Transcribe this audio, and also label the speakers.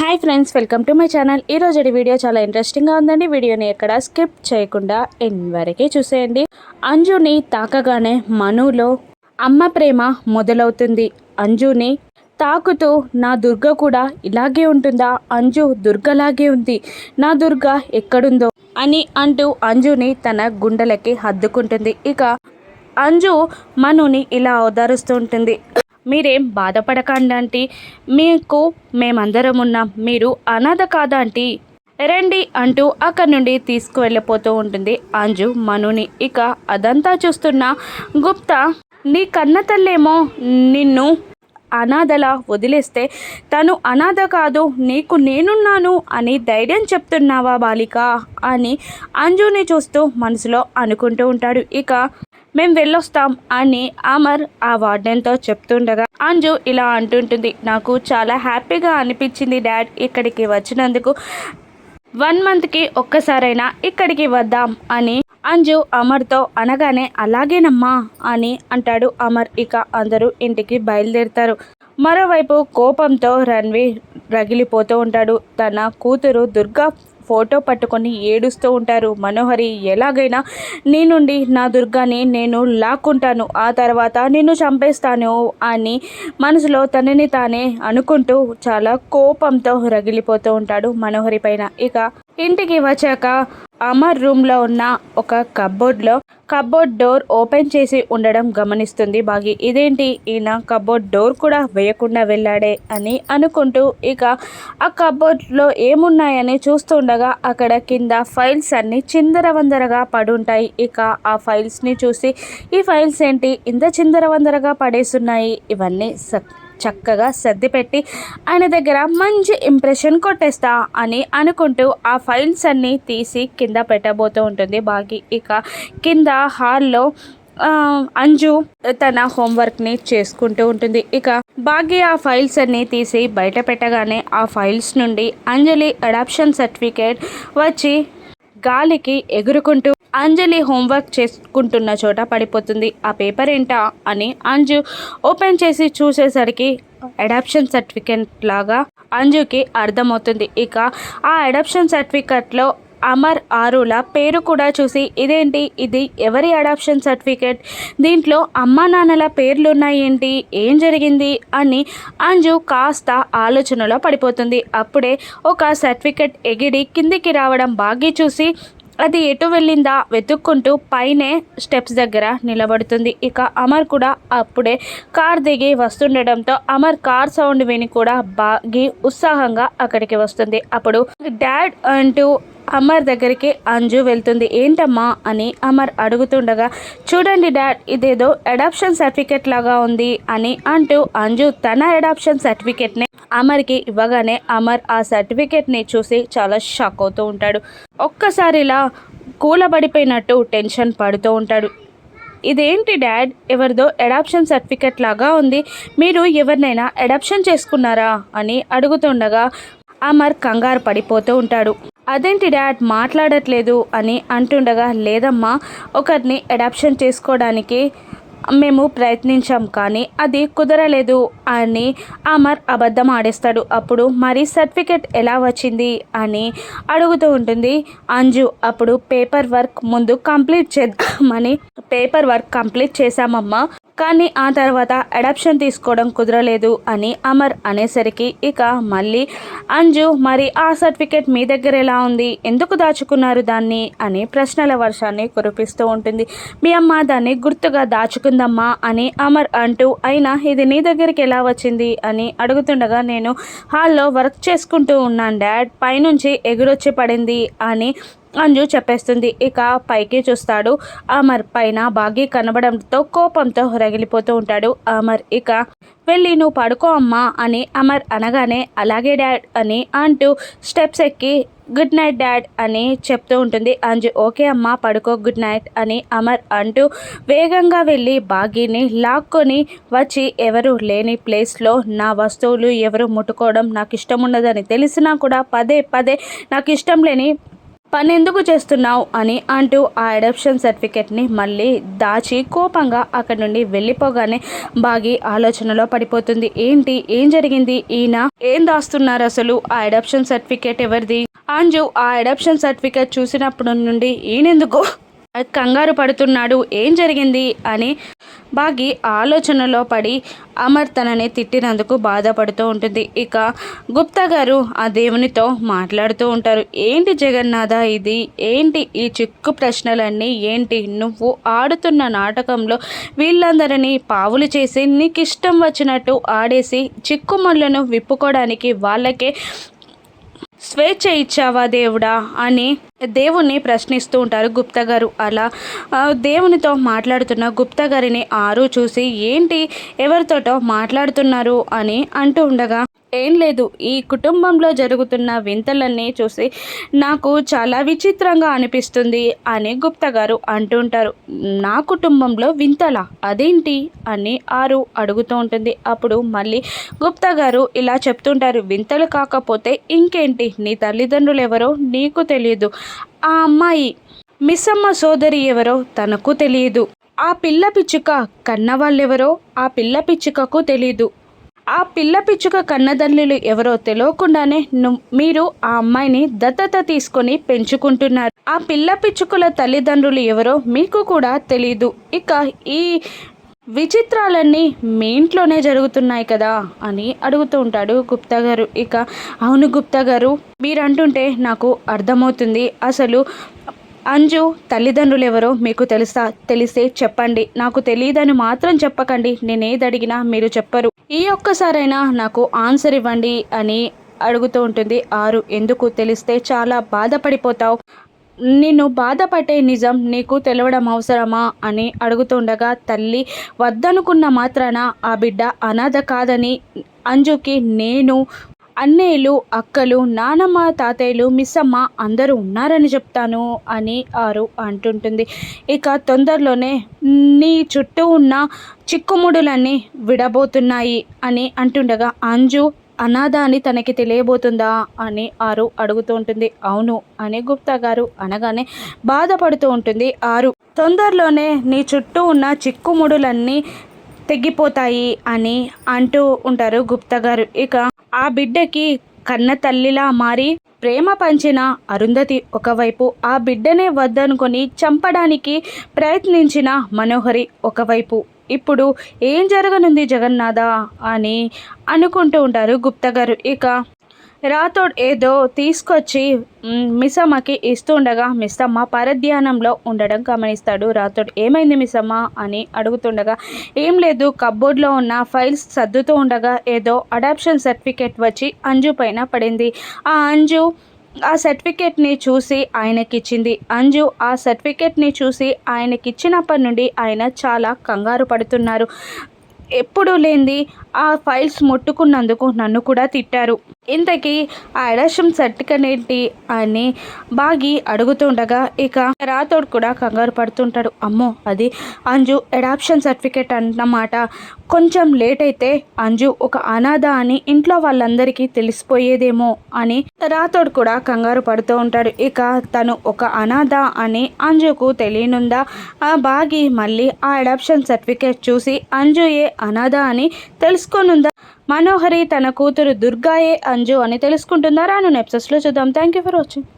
Speaker 1: Hi friends, welcome to my channel. ఈరోజు video చాలా ఇంట్రెస్టింగ్గా ఉందండి. వీడియోని ఎక్కడ స్కిప్ చేయకుండా ఎండ్ వరకే చూసేయండి. అంజుని తాకగానే మనులో అమ్మ ప్రేమ మొదలవుతుంది. అంజుని తాకుతూ నా దుర్గ కూడా ఇలాగే ఉంటుందా, అంజు దుర్గలాగే ఉంది, నా దుర్గ ఎక్కడుందో అని అంటూ అంజుని తన గుండెలకి హద్దుకుంటుంది. ఇక అంజు మనుని ఇలా ఓదారుస్తూ ఉంటుంది. మీరేం బాధపడకండి ఆంటీ, మీకు మేమందరం ఉన్నాం, మీరు అనాథ కాదా ఆంటీ, రండి అంటూ అక్కడి నుండి తీసుకువెళ్ళిపోతూ ఉంటుంది అంజు మనుని. ఇక అదంతా చూస్తున్న గుప్తా, నీ కన్న తల్లేమో నిన్ను అనాథలా వదిలేస్తే తను అనాథ కాదు, నీకు నేనున్నాను అని ధైర్యం చెప్తున్నావా బాలిక అని అంజుని చూస్తూ మనసులో అనుకుంటూ ఉంటాడు. ఇక మేము వెళ్ళొస్తాం అని అమర్ ఆ వార్డెన్తో చెప్తుండగా అంజు ఇలా అంటుంటుంది. నాకు చాలా హ్యాపీగా అనిపించింది డాడ్, ఇక్కడికి వచ్చినందుకు 1 మంత్కి ఒక్కసారైనా ఇక్కడికి వద్దాం అని అంజు అమర్తో అనగానే అలాగేనమ్మా అని అంటాడు అమర్. ఇక అందరూ ఇంటికి బయలుదేరుతారు. మరోవైపు కోపంతో రణ్వీర్ రగిలిపోతూ ఉంటాడు. తన కూతురు దుర్గా ఫోటో పట్టుకొని ఏడుస్తూ ఉంటారు. మనోహరి ఎలాగైనా నీ నుండి నా దుర్గాని నేను లాక్కుంటాను, ఆ తర్వాత నిన్ను చంపేస్తాను అని మనసులో తనని తానే అనుకుంటూ చాలా కోపంతో రగిలిపోతూ ఉంటాడు మనోహరి పైన. ఇక ఇంటికి వచ్చాక అమర్ రూమ్లో ఉన్న ఒక కబోర్డ్ డోర్ ఓపెన్ చేసి ఉండడం గమనిస్తుంది బాగి. ఇదేంటి, ఈయన కబోర్డ్ డోర్ కూడా వేయకుండా వెళ్ళాడే అని అనుకుంటూ ఇక ఆ కబోర్డ్లో ఏమున్నాయని చూస్తుండగా అక్కడ కింద ఫైల్స్ అన్నీ చిందరవందరగా పడుంటాయి. ఇక ఆ ఫైల్స్ని చూసి ఈ ఫైల్స్ ఏంటి ఇంత చిందరవందరగా పడేస్తున్నాయి, ఇవన్నీ చక్కగా సర్దిపెట్టి ఆయన దగ్గర మంచి ఇంప్రెషన్ కొట్టేస్తా అని అనుకుంటూ ఆ ఫైల్స్ అన్నీ తీసి కింద పెట్టబోతూ ఉంటుంది బాగి. ఇక కింద హాల్లో అంజు తన హోంవర్క్ని చేసుకుంటూ ఉంటుంది. ఇక బాగి ఆ ఫైల్స్ అన్నీ తీసి బయట పెట్టగానే ఆ ఫైల్స్ నుండి అంజలి అడాప్షన్ సర్టిఫికేట్ వచ్చి గాలికి ఎగురుకుంటూ అంజలి హోంవర్క్ చేసుకుంటున్న చోట పడిపోతుంది. ఆ పేపర్ ఏంటా అని అంజు ఓపెన్ చేసి చూసేసరికి అడాప్షన్ సర్టిఫికేట్ లాగా అంజుకి అర్థమవుతుంది. ఇక ఆ అడాప్షన్ సర్టిఫికేట్లో అమర్ ఆరుల పేరు కూడా చూసి ఇదేంటి, ఇది ఎవరి అడాప్షన్ సర్టిఫికేట్, దీంట్లో అమ్మా నాన్నల పేర్లు ఉన్నాయేంటి, ఏం జరిగింది అని అంజు కాస్త ఆలోచనలో పడిపోతుంది. అప్పుడే ఒక సర్టిఫికేట్ ఎగిడి కిందికి రావడం బాగి చూసి అది ఎటు వెళ్ళిందా వెతుక్కుంటూ పైనే స్టెప్స్ దగ్గర నిలబడుతుంది. ఇక అమర్ కూడా అప్పుడే కార్ దిగి వస్తుండడంతో అమర్ కార్ సౌండ్ విని కూడా బాగి ఉత్సాహంగా అక్కడికి వస్తుంది. అప్పుడు డాడ్ అంటూ అమర్ దగ్గరికి అంజు వెళ్తుంది. ఏంటమ్మా అని అమర్ అడుగుతుండగా చూడండి డాడ్, ఇదేదో అడాప్షన్ సర్టిఫికేట్ లాగా ఉంది అని అంటూ అంజు తన అడాప్షన్ సర్టిఫికేట్ని అమర్కి ఇవ్వగానే అమర్ ఆ సర్టిఫికేట్ని చూసి చాలా షాక్ అవుతూ ఉంటాడు. ఒక్కసారిలా కూలబడిపోయినట్టు టెన్షన్ పడుతూ ఉంటాడు. ఇదేంటి డాడ్, ఎవరిదో అడాప్షన్ సర్టిఫికేట్ లాగా ఉంది, మీరు ఎవరినైనా అడాప్షన్ చేసుకున్నారా అని అడుగుతుండగా అమర్ కంగారు పడిపోతూ ఉంటాడు. అదేంటి డాడ్ మాట్లాడట్లేదు అని అంటుండగా లేదమ్మా, ఒకరిని అడాప్షన్ చేసుకోవడానికి మేము ప్రయత్నించాం కానీ అది కుదరలేదు అని అమర్ అబద్ధం ఆడేస్తాడు. అప్పుడు మరి సర్టిఫికేట్ ఎలా వచ్చింది అని అడుగుతూ ఉంటుంది అంజు. అప్పుడు పేపర్ వర్క్ ముందు కంప్లీట్ చేద్దామని పేపర్ వర్క్ కంప్లీట్ చేశామమ్మా, కానీ ఆ తర్వాత అడాప్షన్ తీసుకోవడం కుదరలేదు అని అమర్ అనేసరికి ఇక మళ్ళీ అంజు మరి ఆ సర్టిఫికేట్ మీ దగ్గర ఎలా ఉంది, ఎందుకు దాచుకున్నారు దాన్ని అని ప్రశ్నల వర్షాన్ని కురిపిస్తూ ఉంటుంది. మీ అమ్మ దాన్ని గుర్తుగా దాచుకుందమ్మా అని అమర్ అంటూ అయినా ఇది నీ దగ్గరికి ఎలా వచ్చింది అని అడుగుతుండగా నేను హాల్లో వర్క్ చేసుకుంటూ ఉన్నాను డాడ్, పైనుంచి ఎగురొచ్చి పడింది అని అంజు చెప్పేస్తుంది. ఇక పైకి చూస్తాడు అమర్. పైన బాగి కనబడంతో కోపంతో రగిలిపోతూ ఉంటాడు అమర్. ఇక వెళ్ళి నువ్వు పడుకో అమ్మా అని అమర్ అనగానే అలాగే డాడ్ అని అంటూ స్టెప్స్ ఎక్కి గుడ్ నైట్ డాడ్ అని చెప్తూ ఉంటుంది అంజు. ఓకే అమ్మా పడుకో, గుడ్ నైట్ అని అమర్ అంటూ వేగంగా వెళ్ళి బాగీని లాక్కొని వచ్చి ఎవరు లేని ప్లేస్లో నా వస్తువులు ఎవరు ముట్టుకోవడం నాకు ఇష్టం ఉండదని తెలిసినా కూడా పదే పదే నాకు ఇష్టం లేని పనెందుకు చేస్తున్నావు అని అంటూ ఆ అడాప్షన్ సర్టిఫికెట్ని మళ్ళీ దాచి కోపంగా అక్కడి నుండి వెళ్ళిపోగానే బాగి ఆలోచనలో పడిపోతుంది. ఏంటి, ఏం జరిగింది, ఈయన ఏం దాస్తున్నారు, అసలు ఆ అడాప్షన్ సర్టిఫికెట్ ఎవరిది? అంజు ఆ అడాప్షన్ సర్టిఫికెట్ చూసినప్పుడు నుండి ఈయనెందుకు కంగారు పడుతున్నాడు, ఏం జరిగింది అని బాగి ఆలోచనలో పడి అమర్ తనని తిట్టినందుకు బాధపడుతూ ఉంటుంది. ఇక గుప్తా గారు ఆ దేవునితో మాట్లాడుతూ ఉంటారు. ఏంటి జగన్నాథ ఇది, ఏంటి ఈ చిక్కు ప్రశ్నలన్నీ, ఏంటి నువ్వు ఆడుతున్న నాటకంలో వీళ్ళందరినీ పావులు చేసి నీకు ఇష్టం వచ్చినట్టు ఆడేసి చిక్కుముళ్ళను విప్పుకోవడానికి వాళ్ళకే స్వేచ్ఛ ఇచ్చావా దేవుడా అని దేవుణ్ణి ప్రశ్నిస్తూ ఉంటారు గుప్తా గారు. అలా దేవునితో మాట్లాడుతున్న గుప్తా గారిని ఆరు చూసి ఏంటి ఎవరితోటో మాట్లాడుతున్నారు అని అంటూ ఉండగా, ఏం లేదు, ఈ కుటుంబంలో జరుగుతున్న వింతలన్నీ చూసి నాకు చాలా విచిత్రంగా అనిపిస్తుంది అని గుప్తా గారు అంటుంటారు. నా కుటుంబంలో వింతలా, అదేంటి అని ఆరు అడుగుతూ ఉంటుంది. అప్పుడు మళ్ళీ గుప్తా గారు ఇలా చెప్తుంటారు, వింతలు కాకపోతే ఇంకేంటి, నీ తల్లిదండ్రులు ఎవరో నీకు తెలియదు, ఆ అమ్మాయి మిస్సమ్మ సోదరి ఎవరో తనకు తెలియదు, ఆ పిల్ల పిచ్చుక కన్నవాళ్ళెవరో ఆ పిల్ల పిచ్చుకకు తెలియదు, ఆ పిల్ల పిచ్చుక కన్నదల్లులు ఎవరో తెలియకుండానే మీరు ఆ అమ్మాయిని దత్తత తీసుకొని పెంచుకుంటున్నారు, ఆ పిల్ల పిచ్చుకల తల్లిదండ్రులు ఎవరో మీకు కూడా తెలీదు, ఇక ఈ విచిత్రాలన్నీ మీ ఇంట్లోనే జరుగుతున్నాయి కదా అని అడుగుతూ ఉంటాడు గుప్తా గారు. ఇక అవును గుప్తా గారు, మీరు అంటుంటే నాకు అర్థమవుతుంది, అసలు అంజు తల్లిదండ్రులు ఎవరో మీకు తెలిస్తే చెప్పండి, నాకు తెలియదని మాత్రం చెప్పకండి, నేనేది అడిగినా మీరు చెప్పరు, ఈ ఒక్కసారైనా నాకు ఆన్సర్ ఇవ్వండి అని అడుగుతూ ఉంటుంది ఆరు. ఎందుకు, తెలిస్తే చాలా బాధపడిపోతావు, నిన్ను బాధపడే నిజం నీకు తెలవడం అవసరమా అని అడుగుతుండగా, తల్లి వద్దనుకున్న మాత్రాన ఆ బిడ్డ అనాథ కాదని అంజుకి నేను, అన్నయ్యలు, అక్కలు, నానమ్మ, తాతయ్యలు, మిస్సమ్మ అందరూ ఉన్నారని చెప్తాను అని ఆరు అంటుంటుంది. ఇక తొందరలోనే నీ చుట్టూ ఉన్న చిక్కుముడులన్నీ విడబోతున్నాయి అని అంటుండగా, అంజు అనాథ అని తనకి తెలియబోతుందా అని ఆరు అడుగుతూ ఉంటుంది. అవును అని గుప్తా గారు అనగానే బాధపడుతూ ఉంటుంది ఆరు. తొందరలోనే నీ చుట్టూ ఉన్న చిక్కుముడులన్నీ తెగిపోతాయి అని అంటూ ఉంటారు గుప్తా గారు. ఇక ఆ బిడ్డకి కన్న తల్లిలా మారి ప్రేమ పంచిన అరుంధతి ఒకవైపు, ఆ బిడ్డనే వద్దనుకొని చంపడానికి ప్రయత్నించిన మనోహరి ఒకవైపు, ఇప్పుడు ఏం జరగనుంది జగన్నాథ అని అనుకుంటూ ఉంటారు గుప్తా గారు. ఇక రాథోడ్ ఏదో తీసుకొచ్చి మిస్సమ్మకి ఇస్తూ ఉండగా మిస్సమ్మ పరధ్యానంలో ఉండడం గమనిస్తాడు రాథోడ్. ఏమైంది మిస్సమ్మ అని అడుగుతుండగా, ఏం లేదు, కబ్బోర్డ్లో ఉన్న ఫైల్స్ సర్దుతూ ఉండగా ఏదో అడాప్షన్ సర్టిఫికేట్ వచ్చి అంజు పైన పడింది, ఆ అంజు ఆ సర్టిఫికేట్ని చూసి ఆయనకిచ్చింది, అంజు ఆ సర్టిఫికేట్ని చూసి ఆయనకిచ్చినప్పటి నుండి ఆయన చాలా కంగారు పడుతున్నారు, ఎప్పుడు లేనిది ఆ ఫైల్స్ ముట్టుకున్నందుకు నన్ను కూడా తిట్టారు, ఇంతకీ ఆ అడాప్షన్ సర్టిఫికేట్ ఏంటి అని బాగి అడుగుతుండగా, ఇక రాథోడ్ కూడా కంగారు పడుతుంటాడు. అమ్మో, అది అంజు అడాప్షన్ సర్టిఫికేట్ అన్నమాట, కొంచెం లేట్ అయితే అంజు ఒక అనాథ అని ఇంట్లో వాళ్ళందరికీ తెలిసిపోయేదేమో అని రాథోడ్ కూడా కంగారు పడుతూ ఉంటాడు. ఇక తను ఒక అనాథ అని అంజుకు తెలియనుందా? ఆ బాగి మళ్ళీ ఆ అడాప్షన్ సర్టిఫికేట్ చూసి అంజుయే అనాథ అని తెలుసుకోనుందా? మనోహరి తన కూతురు దుర్గాయే అంజు అని తెలుసుకుంటుందా? రాను ఎపిసోడ్స్లో చూద్దాం. Thank you for watching.